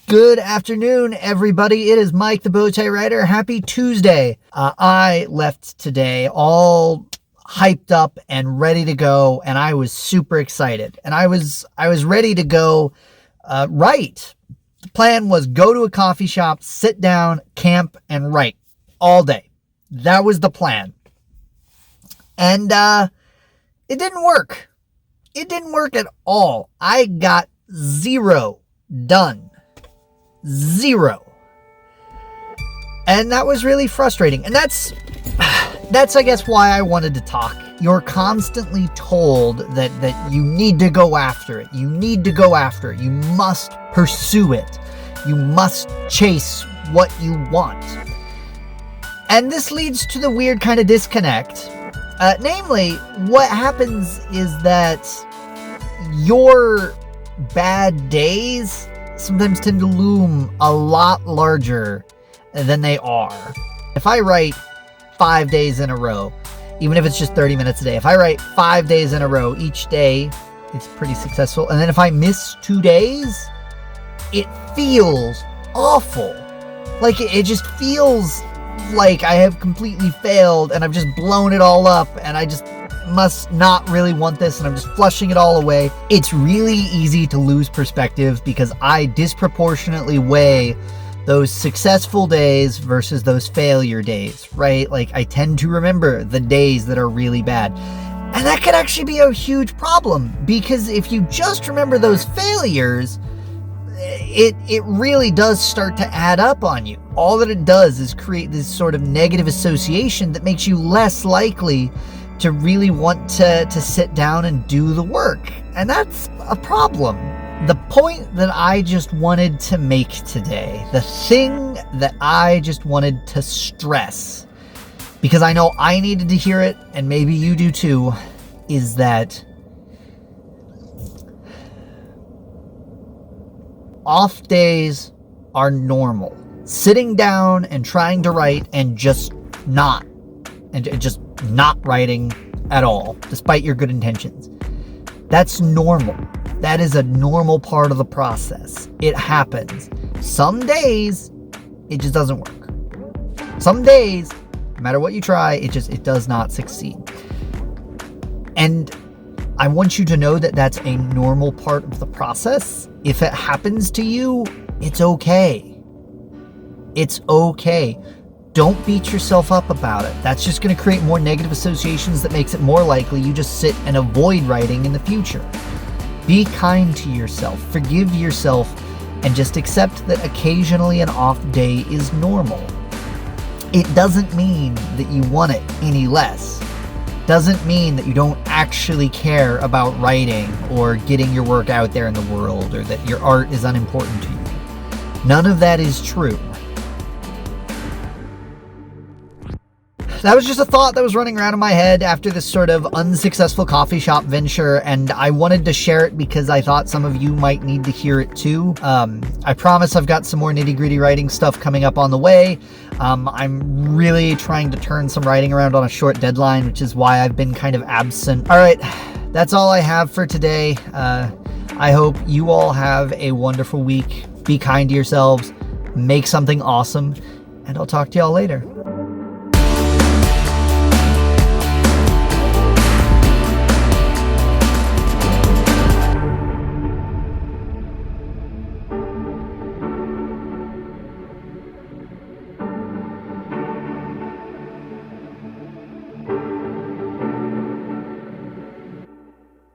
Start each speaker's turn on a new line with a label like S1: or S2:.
S1: Good afternoon, everybody. It is Mike, the Bowtie Writer. Happy Tuesday. I left today all hyped up and ready to go, and I was super excited. And I was ready to go write. The plan was go to a coffee shop, sit down, camp, and write all day. That was the plan. And it didn't work. It didn't work at all. I got zero done. Zero. And that was really frustrating. And that's I guess why I wanted to talk. You're constantly told that you need to go after it. You need to go after it. You must pursue it. You must chase what you want. And this leads to the weird kind of disconnect. Namely, what happens is that your bad days sometimes tend to loom a lot larger than they are. If I write 5 days in a row, even if it's just 30 minutes a day, if I write 5 days in a row, each day it's pretty successful. And then if I miss 2 days, it feels awful. Like it just feels like I have completely failed and I've just blown it all up and I just must not really want this and I'm just flushing it all away. It's really easy to lose perspective because I disproportionately weigh those successful days versus those failure days, right? Like I tend to remember the days that are really bad. And that could actually be a huge problem because if you just remember those failures, it really does start to add up on you. All that it does is create this sort of negative association that makes you less likely to really want to sit down and do the work. And that's a problem. The point that I just wanted to make today, the thing that I just wanted to stress, because I know I needed to hear it, and maybe you do too, is that off days are normal. Sitting down and trying to write and just not writing at all, despite your good intentions. That's normal. That is a normal part of the process. It happens. Some days, it just doesn't work. Some days, no matter what you try, it does not succeed. And I want you to know that that's a normal part of the process. If it happens to you, it's okay. It's okay. Don't beat yourself up about it. That's just going to create more negative associations that makes it more likely you just sit and avoid writing in the future. Be kind to yourself, forgive yourself, and just accept that occasionally an off day is normal. It doesn't mean that you want it any less. Doesn't mean that you don't actually care about writing or getting your work out there in the world or that your art is unimportant to you. None of that is true. That was just a thought that was running around in my head after this sort of unsuccessful coffee shop venture, and I wanted to share it because I thought some of you might need to hear it too. I promise I've got some more nitty-gritty writing stuff coming up on the way. I'm really trying to turn some writing around on a short deadline, which is why I've been kind of absent. All right, that's all I have for today. I hope you all have a wonderful week. Be kind to yourselves, make something awesome, and I'll talk to y'all later.